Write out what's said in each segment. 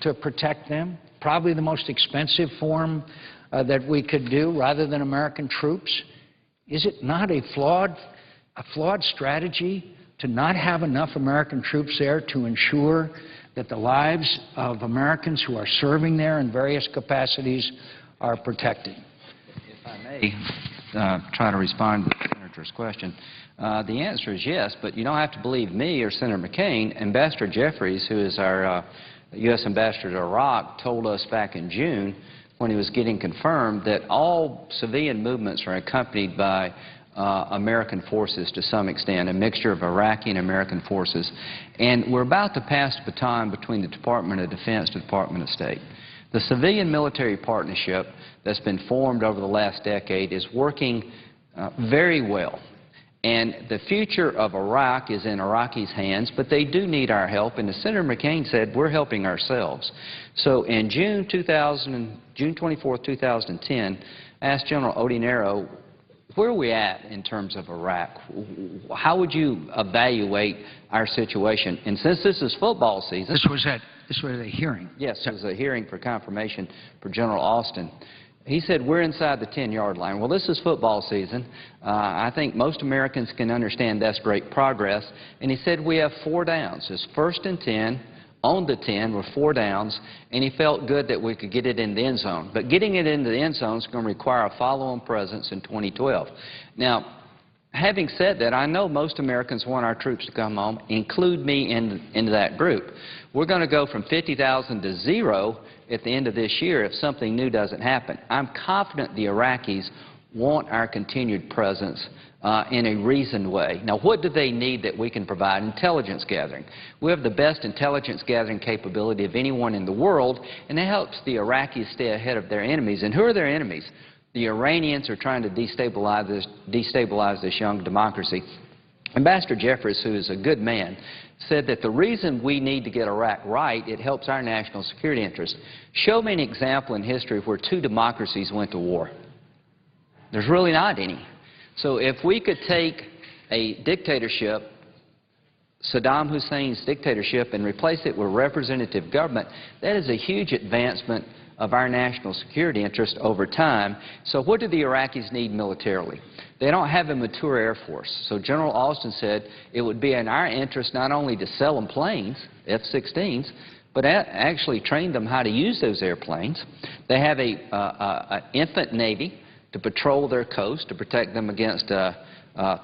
to protect them, probably the most expensive form that we could do rather than American troops. Is it not a flawed strategy to not have enough American troops there to ensure that the lives of Americans who are serving there in various capacities are protected? If I may try to respond to the Senator's question, the answer is yes, but you don't have to believe me or Senator McCain. Ambassador Jeffries, who is our U.S. Ambassador to Iraq, told us back in June when he was getting confirmed that all civilian movements are accompanied by American forces to some extent, a mixture of Iraqi and American forces. And we're about to pass the baton between the Department of Defense to the Department of State. The civilian-military partnership that's been formed over the last decade is working very well. And the future of Iraq is in Iraqis' hands, but they do need our help. And as Senator McCain said, we're helping ourselves. So in June 24, 2010, I asked General Odinero, where are we at in terms of Iraq? How would you evaluate our situation? And since this is football season... This was a hearing. Yes, it was a hearing for confirmation for General Austin. He said, we're inside the 10-yard line. Well, this is football season. I think most Americans can understand that's great progress. And he said we have 4 downs. It's 1st and 10, on the 10 with 4 downs, and he felt good that we could get it in the end zone. But getting it into the end zone is going to require a follow-on presence in 2012. Now, having said that, I know most Americans want our troops to come home, include me into that group. We're going to go from 50,000 to 0 at the end of this year if something new doesn't happen. I'm confident the Iraqis want our continued presence in a reasoned way. Now, what do they need that we can provide? Intelligence gathering. We have the best intelligence gathering capability of anyone in the world, and it helps the Iraqis stay ahead of their enemies. And who are their enemies? The Iranians are trying to destabilize this young democracy. Ambassador Jeffries, who is a good man, said that the reason we need to get Iraq right, it helps our national security interests. Show me an example in history where 2 democracies went to war. There's really not any. So if we could take a dictatorship, Saddam Hussein's dictatorship, and replace it with representative government, that is a huge advancement of our national security interest over time. So what do the Iraqis need militarily? They don't have a mature Air Force. So General Austin said it would be in our interest not only to sell them planes, F-16s, but actually train them how to use those airplanes. They have an infant Navy to patrol their coast, to protect them against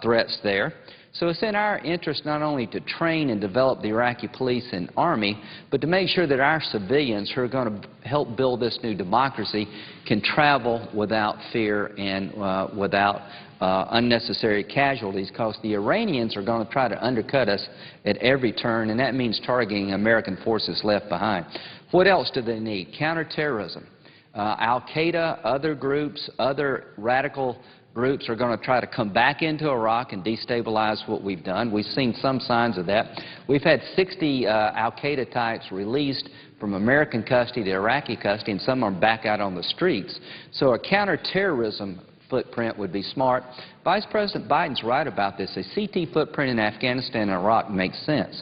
threats there. So it's in our interest not only to train and develop the Iraqi police and army, but to make sure that our civilians who are going to help build this new democracy can travel without fear and without unnecessary casualties, because the Iranians are going to try to undercut us at every turn, and that means targeting American forces left behind. What else do they need? Counterterrorism. Al-Qaeda, other groups, other radical groups are going to try to come back into Iraq and destabilize what we've done. We've seen some signs of that. We've had 60 Al-Qaeda types released from American custody to Iraqi custody, and some are back out on the streets. So a counterterrorism footprint would be smart. Vice President Biden's right about this. A CT footprint in Afghanistan and Iraq makes sense.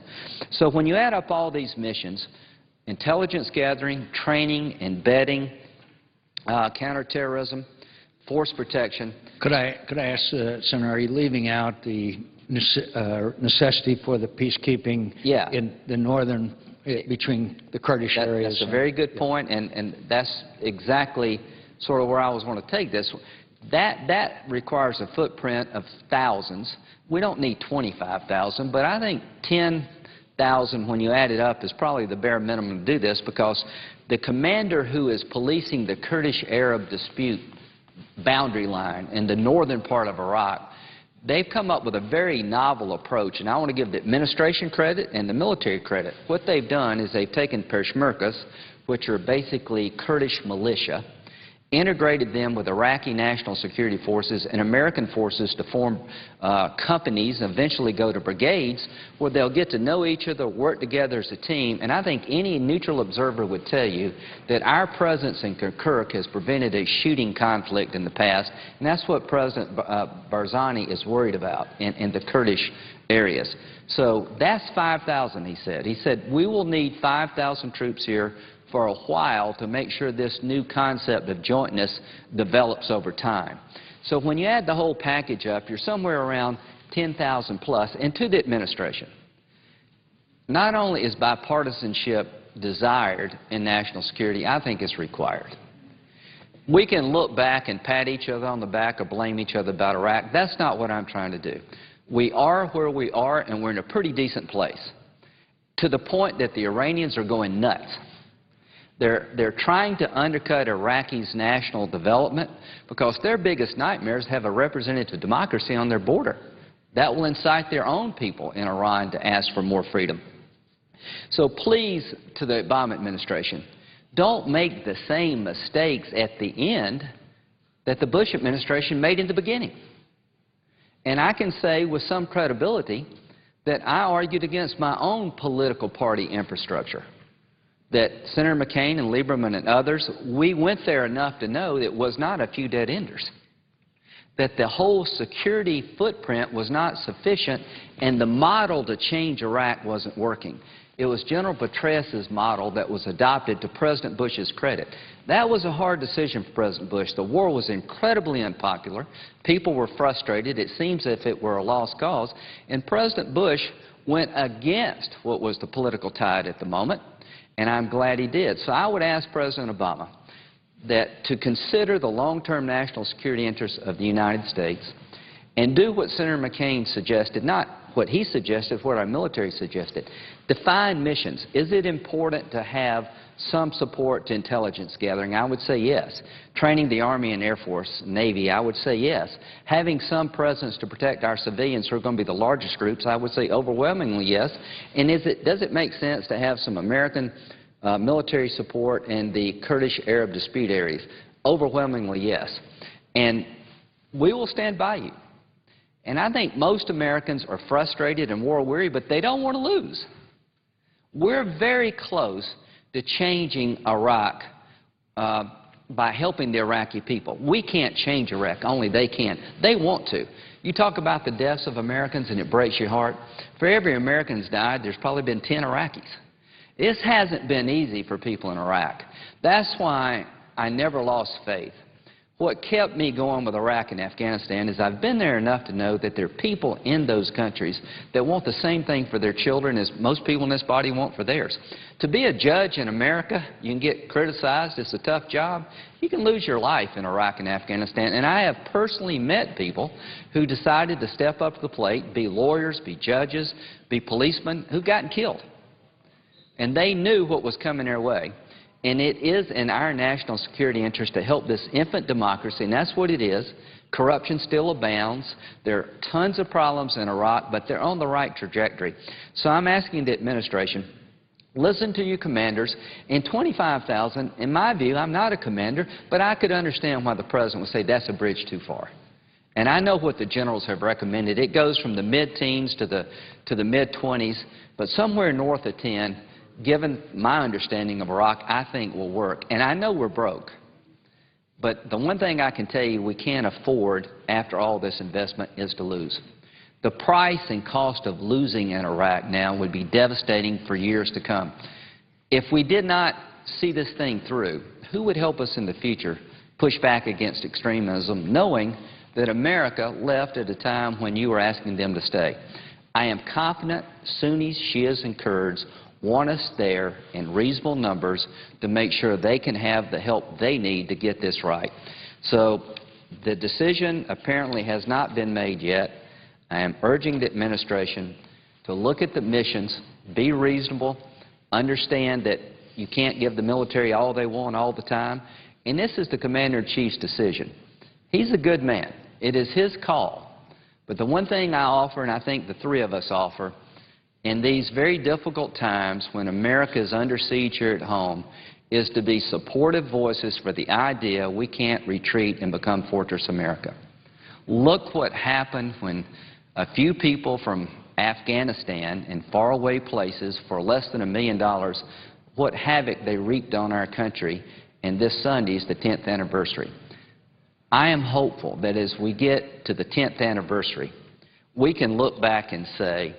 So when you add up all these missions, intelligence gathering, training, embedding, counterterrorism, force protection. Could I ask, Senator, are you leaving out the necessity for the peacekeeping in the northern, between the Kurdish areas? That's a very good point, and that's exactly sort of where I was going to take this. That requires a footprint of thousands. We don't need 25,000, but I think 10,000, when you add it up, is probably the bare minimum to do this, because the commander who is policing the Kurdish-Arab dispute boundary line in the northern part of Iraq, they've come up with a very novel approach, and I want to give the administration credit and the military credit. What they've done is they've taken Peshmergas, which are basically Kurdish militia, integrated them with Iraqi national security forces and American forces to form companies and eventually go to brigades where they'll get to know each other, work together as a team. And I think any neutral observer would tell you that our presence in Kirkuk has prevented a shooting conflict in the past, and that's what President Barzani is worried about in the Kurdish areas. So that's 5,000, he said. He said, we will need 5,000 troops here for a while to make sure this new concept of jointness develops over time. So when you add the whole package up, you're somewhere around 10,000 plus. And to the administration, not only is bipartisanship desired in national security, I think it's required. We can look back and pat each other on the back or blame each other about Iraq. That's not what I'm trying to do. We are where we are, and we're in a pretty decent place, to the point that the Iranians are going nuts. They're trying to undercut Iraqis' national development because their biggest nightmares have a representative democracy on their border. That will incite their own people in Iran to ask for more freedom. So please, to the Obama administration, don't make the same mistakes at the end that the Bush administration made in the beginning. And I can say with some credibility that I argued against my own political party infrastructure, that Senator McCain and Lieberman and others, we went there enough to know it was not a few dead-enders, that the whole security footprint was not sufficient and the model to change Iraq wasn't working. It was General Petraeus' model that was adopted to President Bush's credit. That was a hard decision for President Bush. The war was incredibly unpopular. People were frustrated. It seems as if it were a lost cause. And President Bush went against what was the political tide at the moment, and I'm glad he did. So I would ask President Obama that to consider the long-term national security interests of the United States and do what Senator McCain suggested, not what he suggested, what our military suggested. Define missions. Is it important to have some support to intelligence gathering? I would say yes. Training the Army and Air Force, Navy, I would say yes. Having some presence to protect our civilians who are going to be the largest groups, I would say overwhelmingly yes. And does it make sense to have some American military support in the Kurdish-Arab dispute areas? Overwhelmingly yes. And we will stand by you. And I think most Americans are frustrated and war-weary, but they don't want to lose. We're very close to changing Iraq by helping the Iraqi people. We can't change Iraq, only they can. They want to. You talk about the deaths of Americans and it breaks your heart. For every American who's died, there's probably been 10 Iraqis. This hasn't been easy for people in Iraq. That's why I never lost faith. What kept me going with Iraq and Afghanistan is I've been there enough to know that there are people in those countries that want the same thing for their children as most people in this body want for theirs. To be a judge in America, you can get criticized. It's a tough job. You can lose your life in Iraq and Afghanistan. And I have personally met people who decided to step up to the plate, be lawyers, be judges, be policemen, who've gotten killed. And they knew what was coming their way. And it is in our national security interest to help this infant democracy, and that's what it is. Corruption still abounds. There are tons of problems in Iraq, but they're on the right trajectory. So I'm asking the administration, listen to your commanders. In 25,000, in my view, I'm not a commander, but I could understand why the president would say that's a bridge too far. And I know what the generals have recommended. It goes from the mid-teens to the mid-20s, but somewhere north of 10, given my understanding of Iraq, I think will work. And I know we're broke. But the one thing I can tell you we can't afford after all this investment is to lose. The price and cost of losing in Iraq now would be devastating for years to come. If we did not see this thing through, who would help us in the future push back against extremism, knowing that America left at a time when you were asking them to stay? I am confident Sunnis, Shias, and Kurds want us there in reasonable numbers to make sure they can have the help they need to get this right. So the decision apparently has not been made yet. I am urging the administration to look at the missions, be reasonable, understand that you can't give the military all they want all the time, and this is the Commander-in-Chief's decision. He's a good man. It is his call. But the one thing I offer, and I think the three of us offer, in these very difficult times when America is under siege here at home, is to be supportive voices for the idea we can't retreat and become Fortress America. Look what happened when a few people from Afghanistan and faraway places for less than $1 million, what havoc they reaped on our country, and this Sunday is the 10th anniversary. I am hopeful that as we get to the 10th anniversary, we can look back and say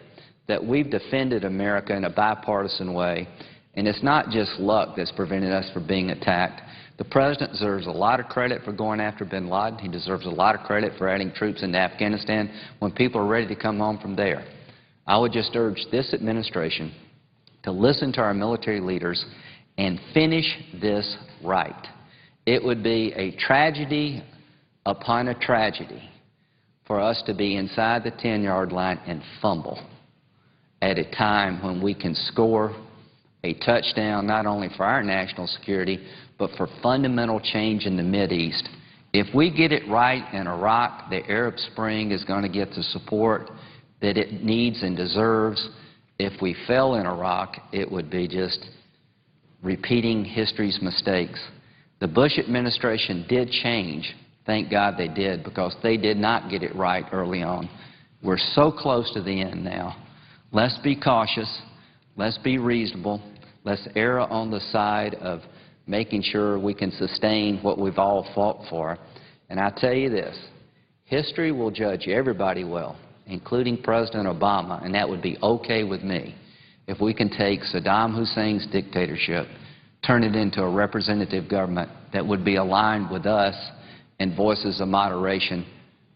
that we've defended America in a bipartisan way, And it's not just luck that's prevented us from being attacked. The President deserves a lot of credit for going after bin Laden. He deserves a lot of credit for adding troops into Afghanistan when people are ready to come home from there. I would just urge this administration to listen to our military leaders and finish this right. It would be a tragedy upon a tragedy for us to be inside the 10-yard line and fumble at a time when we can score a touchdown not only for our national security but for fundamental change in the Mideast. If we get it right in Iraq, the Arab Spring is going to get the support that it needs and deserves. If we fail in Iraq, it would be just repeating history's mistakes. The Bush administration did change. Thank God they did, because they did not get it right early on. We're so close to the end now. Let's be cautious. Let's be reasonable. Let's err on the side of making sure we can sustain what we've all fought for. And I tell you this, history will judge everybody well, including President Obama, and that would be okay with me if we can take Saddam Hussein's dictatorship, turn it into a representative government that would be aligned with us and voices of moderation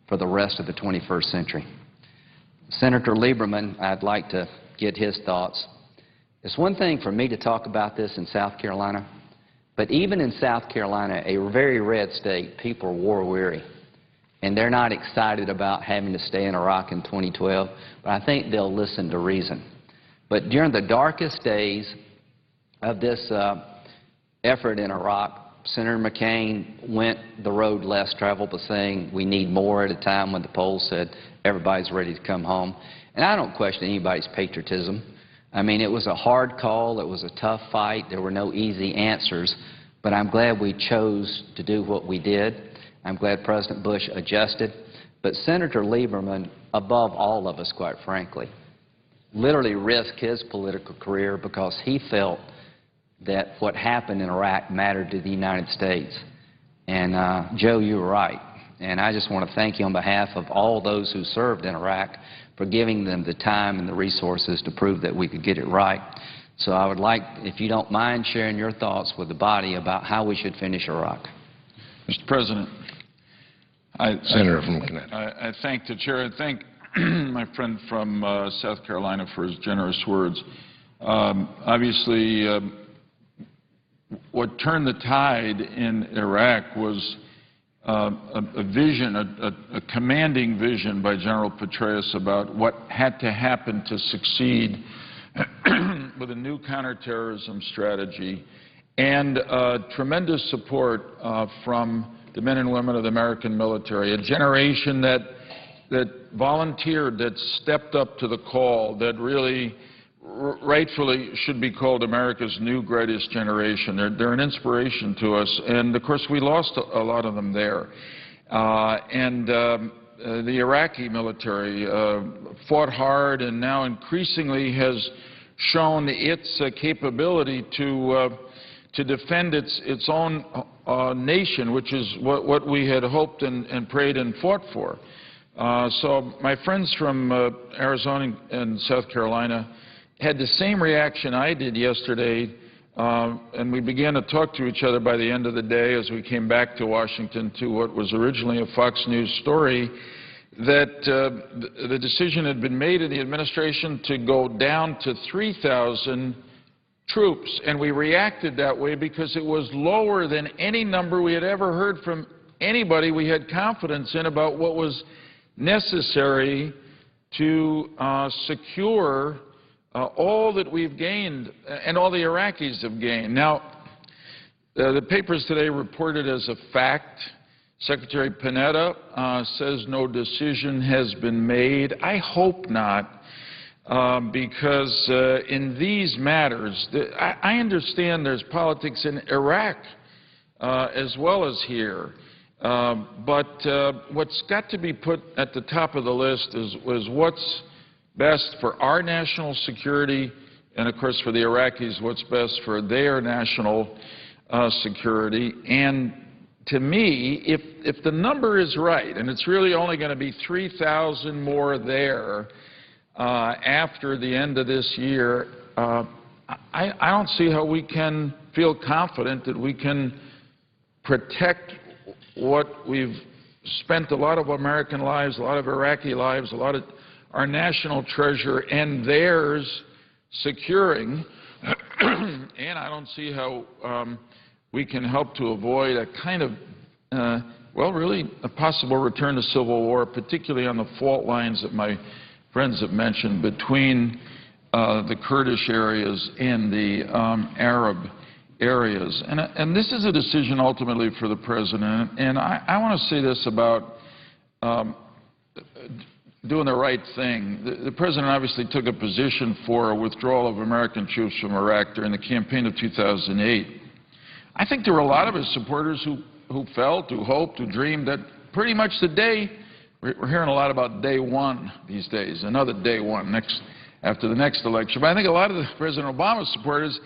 for the rest of the 21st century. Senator Lieberman, I'd like to get his thoughts. It's one thing for me to talk about this in South Carolina, but even in South Carolina, a very red state, people are war-weary, and they're not excited about having to stay in Iraq in 2012, but I think they'll listen to reason. But during the darkest days of this effort in Iraq, Senator McCain went the road less traveled by saying we need more at a time when the polls said everybody's ready to come home. And I don't question anybody's patriotism. I mean, it was a hard call. It was a tough fight. There were no easy answers. But I'm glad we chose to do what we did. I'm glad President Bush adjusted. But Senator Lieberman, above all of us, quite frankly, literally risked his political career because he felt that what happened in Iraq mattered to the United States. And, Joe, you were right. And I just want to thank you on behalf of all those who served in Iraq for giving them the time and the resources to prove that we could get it right. So I would like, if you don't mind, sharing your thoughts with the body about how we should finish Iraq. Mr. President, Senator from Connecticut. I thank the chair. I thank my friend from South Carolina for his generous words. Obviously, what turned the tide in Iraq was a vision, a commanding vision by General Petraeus about what had to happen to succeed with a new counterterrorism strategy, and tremendous support from the men and women of the American military, a generation that volunteered, that stepped up to the call, that really rightfully should be called America's new greatest generation. They're an inspiration to us, and of course we lost a lot of them there. The Iraqi military fought hard and now increasingly has shown its capability to defend its own nation, which is what we had hoped and prayed and fought for. So my friends from Arizona and South Carolina had the same reaction I did yesterday, and we began to talk to each other by the end of the day as we came back to Washington to what was originally a Fox News story, that the decision had been made in the administration to go down to 3,000 troops, and we reacted that way because it was lower than any number we had ever heard from anybody we had confidence in about what was necessary to secure all that we've gained and all the Iraqis have gained. Now, the papers today reported as a fact, Secretary Panetta says no decision has been made. I hope not, because in these matters, I understand there's politics in Iraq as well as here. But what's got to be put at the top of the list is what's best for our national security, and of course for the Iraqis, what's best for their national security. And to me, if the number is right, and it's really only going to be 3,000 more there after the end of this year, I don't see how we can feel confident that we can protect what we've spent a lot of American lives, a lot of Iraqi lives, a lot of our national treasure and theirs securing, and I don't see how we can help to avoid a kind of, well, really a possible return to civil war, particularly on the fault lines that my friends have mentioned between the Kurdish areas and the Arab areas. And this is a decision ultimately for the President. And I want to say this about doing the right thing. The President obviously took a position for a withdrawal of American troops from Iraq during the campaign of 2008. I think there were a lot of his supporters who felt, who hoped, who dreamed that pretty much the day, we're hearing a lot about day one these days, another day one after the next election. But I think a lot of the President Obama's supporters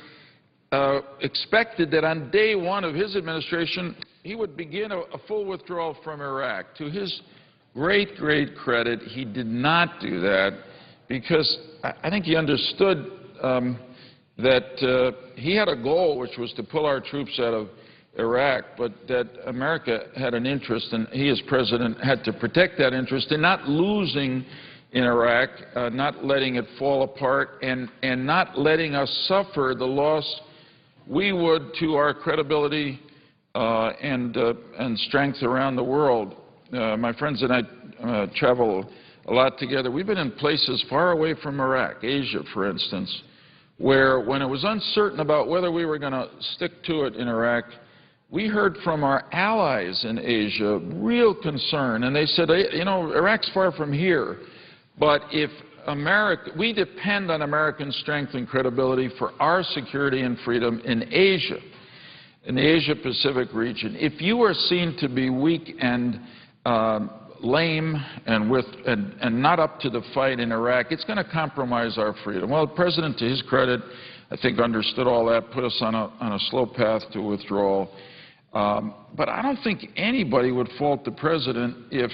expected that on day one of his administration, he would begin a full withdrawal from Iraq. To his great credit, he did not do that because I think he understood that he had a goal, which was to pull our troops out of Iraq, but that America had an interest, and he as president had to protect that interest in not losing in Iraq, not letting it fall apart, and not letting us suffer the loss we would to our credibility and strength around the world. My friends and I travel a lot together. We've been in places far away from Iraq, Asia, for instance, where when it was uncertain about whether we were going to stick to it in Iraq, we heard from our allies in Asia real concern, and they said, you know, Iraq's far from here, but if we depend on American strength and credibility for our security and freedom in Asia, in the Asia-Pacific region. If you are seen to be weak and lame and not up to the fight in Iraq, it's going to compromise our freedom. Well, the President, to his credit, I think understood all that, put us on a slow path to withdrawal. But I don't think anybody would fault the President if,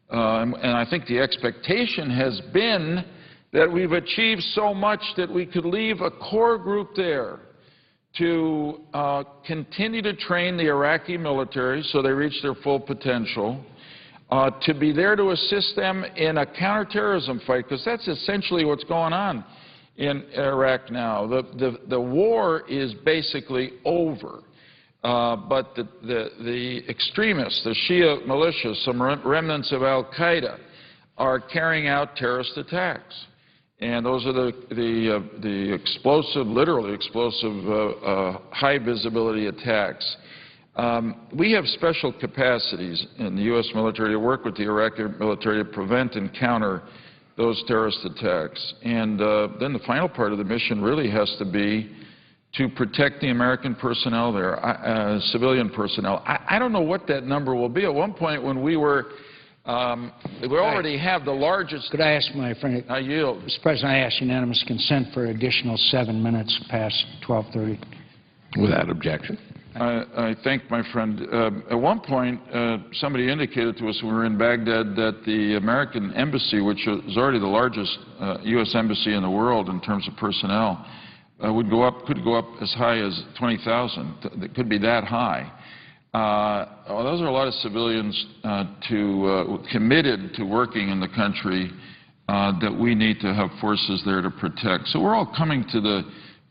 and I think the expectation has been that we've achieved so much that we could leave a core group there to continue to train the Iraqi military so they reach their full potential, to be there to assist them in a counterterrorism fight, because that's essentially what's going on in Iraq now. The war is basically over. But the extremists, the Shia militias, some remnants of al-Qaeda, are carrying out terrorist attacks. And those are the explosive, literally explosive, high-visibility attacks. We have special capacities in the U.S. military to work with the Iraqi military to prevent and counter those terrorist attacks. And then the final part of the mission really has to be to protect the American personnel there, civilian personnel. I don't know what that number will be. At one point when we already have the largest... Could I ask my friend... I yield. Mr. President, I ask unanimous consent for additional 7 minutes past 12:30. Without objection. I thank my friend. At one point, somebody indicated to us when we were in Baghdad that the American embassy, which is already the largest U.S. embassy in the world in terms of personnel, could go up as high as 20,000. It could be that high. Those are a lot of civilians committed to working in the country that we need to have forces there to protect. So we're all coming to the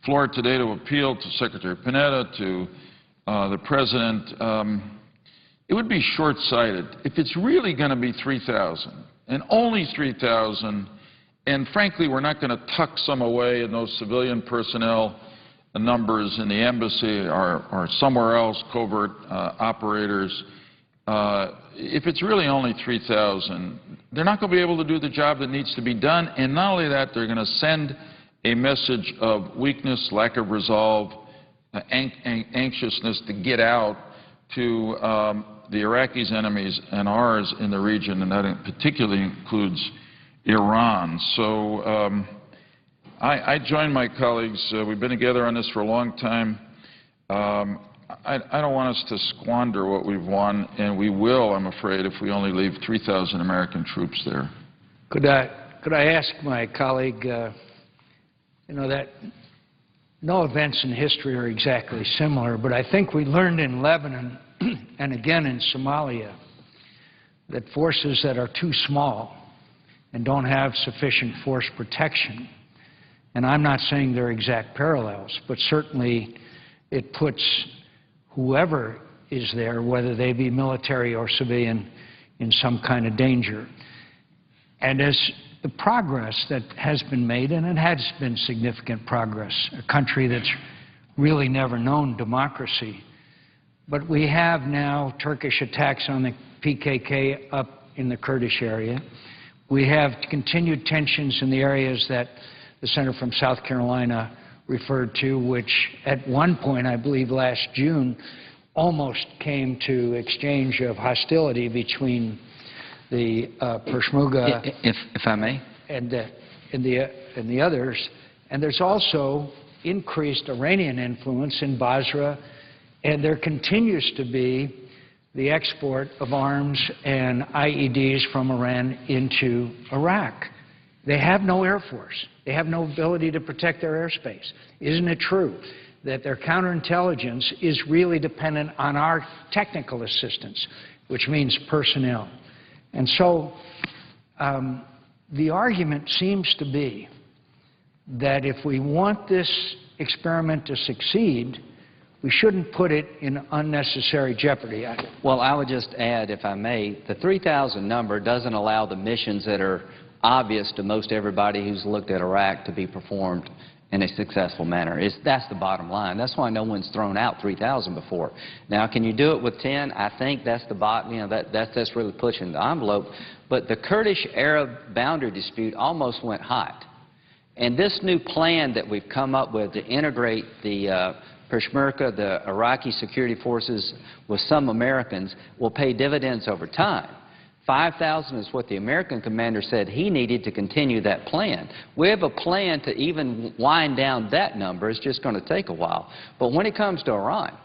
floor today to appeal to Secretary Panetta, to the President. It would be short-sighted if it's really going to be 3,000 and only 3,000. And frankly, we're not going to tuck some away in those civilian personnel numbers in the embassy or somewhere else, covert operators. If it's really only 3,000, they're not going to be able to do the job that needs to be done. And not only that, they're going to send a message of weakness, lack of resolve, anxiousness to get out to the Iraqis' enemies and ours in the region, and that particularly includes Iran. So I join my colleagues. We've been together on this for a long time. I don't want us to squander what we've won, and we will, I'm afraid, if we only leave 3,000 American troops there. Could I ask my colleague, you know, that no events in history are exactly similar, but I think we learned in Lebanon and again in Somalia that forces that are too small and don't have sufficient force protection, and I'm not saying they're exact parallels, but certainly it puts whoever is there, whether they be military or civilian, in some kind of danger. And as the progress that has been made, and it has been significant progress, a country that's really never known democracy, but we have now Turkish attacks on the PKK up in the Kurdish area. We have continued tensions in the areas that the senator from South Carolina referred to, which at one point, I believe last June, almost came to exchange of hostility between the Peshmerga, if I may, and the others. And there's also increased Iranian influence in Basra, and there continues to be the export of arms and IEDs from Iran into Iraq. They have no air force. They have no ability to protect their airspace. Isn't it true that their counterintelligence is really dependent on our technical assistance, which means personnel? And so the argument seems to be that if we want this experiment to succeed, we shouldn't put it in unnecessary jeopardy. Well, I would just add, if I may, the 3,000 number doesn't allow the missions that are obvious to most everybody who's looked at Iraq to be performed in a successful manner. That's the bottom line. That's why no one's thrown out 3,000 before. Now, can you do it with 10? I think that's the that's really pushing the envelope. But the Kurdish-Arab boundary dispute almost went hot. And this new plan that we've come up with to integrate the Peshmerga, the Iraqi security forces, with some Americans will pay dividends over time. 5,000 is what the American commander said he needed to continue that plan. We have a plan to even wind down that number. It's just going to take a while. But when it comes to Iran,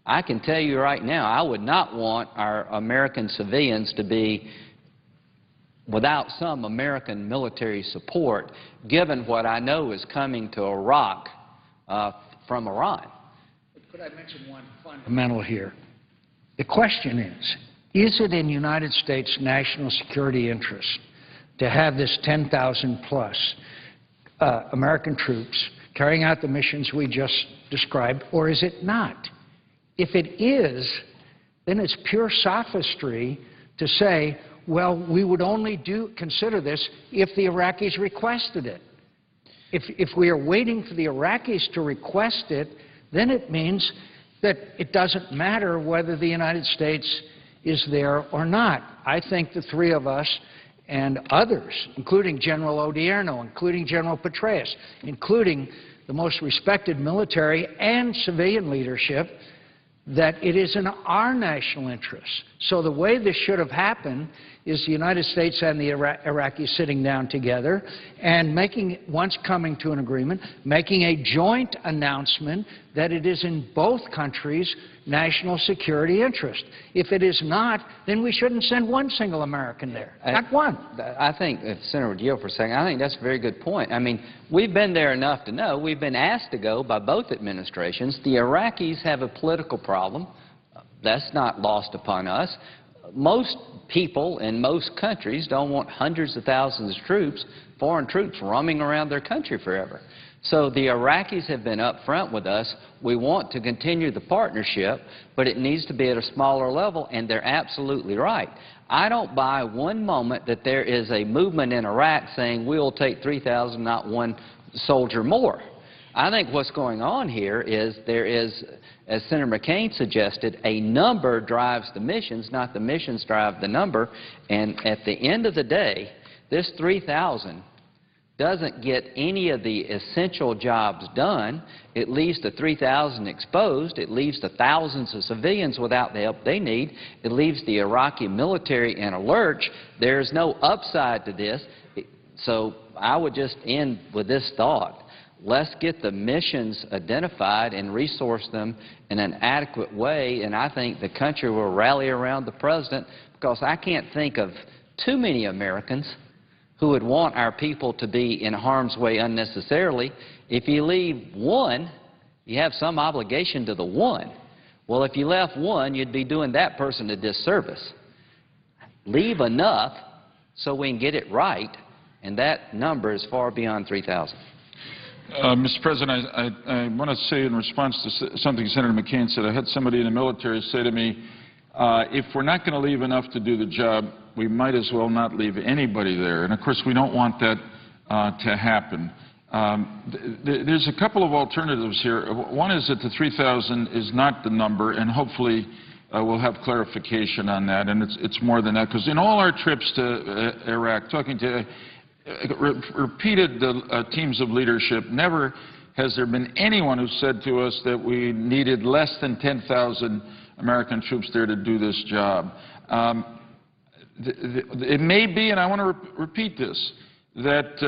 I can tell you right now, I would not want our American civilians to be without some American military support, given what I know is coming to Iraq from Iran. Could I mention one fundamental here? The question is it in United States national security interest to have this 10,000-plus American troops carrying out the missions we just described, or is it not? If it is, then it's pure sophistry to say, well, we would only consider this if the Iraqis requested it. If we are waiting for the Iraqis to request it, then it means that it doesn't matter whether the United States is there or not. I think the three of us and others, including General Odierno, including General Petraeus, including the most respected military and civilian leadership, that it is in our national interest. So the way this should have happened is the United States and the Iraqis sitting down together and once coming to an agreement, making a joint announcement that it is in both countries' national security interest. If it is not, then we shouldn't send one single American there. Not one. I think, if Senator would yield for a second, I think that's a very good point. I mean, we've been there enough to know. We've been asked to go by both administrations. The Iraqis have a political problem. That's not lost upon us. Most people in most countries don't want hundreds of thousands of troops, foreign troops, roaming around their country forever. So the Iraqis have been up front with us. We want to continue the partnership, but it needs to be at a smaller level, and they're absolutely right. I don't buy one moment that there is a movement in Iraq saying we'll take 3,000, not one soldier more. I think what's going on here is there is, as Senator McCain suggested, a number drives the missions, not the missions drive the number. And at the end of the day, this 3,000 doesn't get any of the essential jobs done. It leaves the 3,000 exposed. It leaves the thousands of civilians without the help they need. It leaves the Iraqi military in a lurch. There's no upside to this. So I would just end with this thought. Let's get the missions identified and resource them in an adequate way, and I think the country will rally around the president, because I can't think of too many Americans who would want our people to be in harm's way unnecessarily. If you leave one, you have some obligation to the one. Well, if you left one, you'd be doing that person a disservice. Leave enough so we can get it right, and that number is far beyond 3,000. Mr. President, I want to say in response to something Senator McCain said, I had somebody in the military say to me, if we're not going to leave enough to do the job, we might as well not leave anybody there. And, of course, we don't want that to happen. There's a couple of alternatives here. One is that the 3,000 is not the number, and hopefully we'll have clarification on that, and it's more than that. Because in all our trips to Iraq, talking to repeated teams of leadership, never has there been anyone who said to us that we needed less than 10,000 American troops there to do this job. It may be, and I want to repeat this, that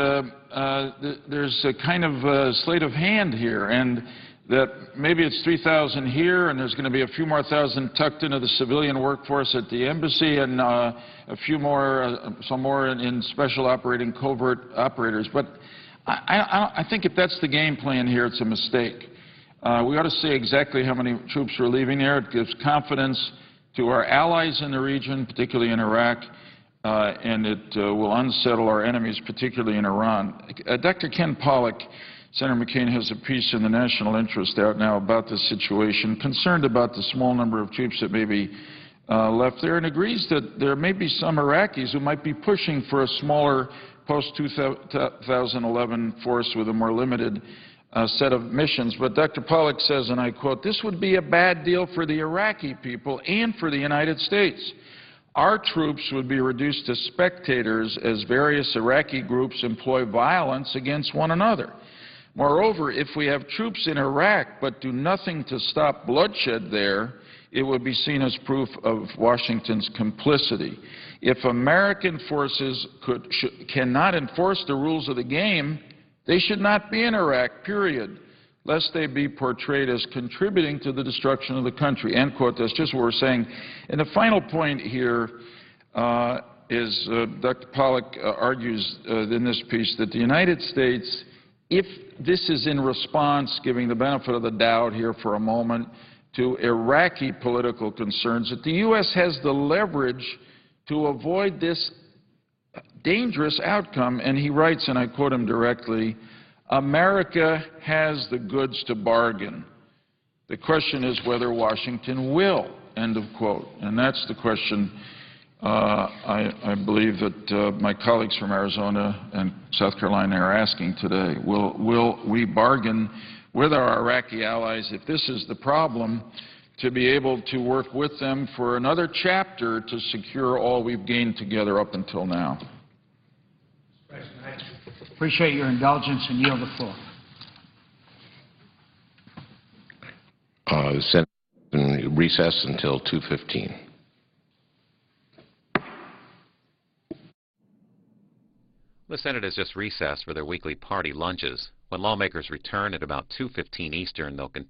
there's a kind of sleight of hand here, and that maybe it's 3,000 here, and there's going to be a few more thousand tucked into the civilian workforce at the embassy, and a few more, some more in special operating covert operators. But I think if that's the game plan here, it's a mistake. We ought to say exactly how many troops are leaving there. It gives confidence to our allies in the region, particularly in Iraq, and it will unsettle our enemies, particularly in Iran. Dr. Ken Pollack, Senator McCain, has a piece in the National Interest out now about this situation, concerned about the small number of troops that may be left there, and agrees that there may be some Iraqis who might be pushing for a smaller post-2011 force with a more limited set of missions. But Dr. Pollack says, and I quote, "This would be a bad deal for the Iraqi people and for the United States. Our troops would be reduced to spectators as various Iraqi groups employ violence against one another. Moreover, if we have troops in Iraq but do nothing to stop bloodshed there, it would be seen as proof of Washington's complicity. If American forces cannot enforce the rules of the game, they should not be in Iraq, period, lest they be portrayed as contributing to the destruction of the country." End quote. That's just what we're saying. And the final point here is Dr. Pollack argues in this piece that the United States, if this is in response, giving the benefit of the doubt here for a moment, to Iraqi political concerns, that the U.S. has the leverage to avoid this dangerous outcome. And he writes, and I quote him directly, "America has the goods to bargain. The question is whether Washington will," end of quote. And that's the question I believe that my colleagues from Arizona and South Carolina are asking today. Will we bargain with our Iraqi allies, if this is the problem, to be able to work with them for another chapter to secure all we've gained together up until now? Appreciate your indulgence and yield the floor. The Senate in recess until 2:15. The Senate has just recessed for their weekly party lunches. When lawmakers return at about 2:15 Eastern, they'll continue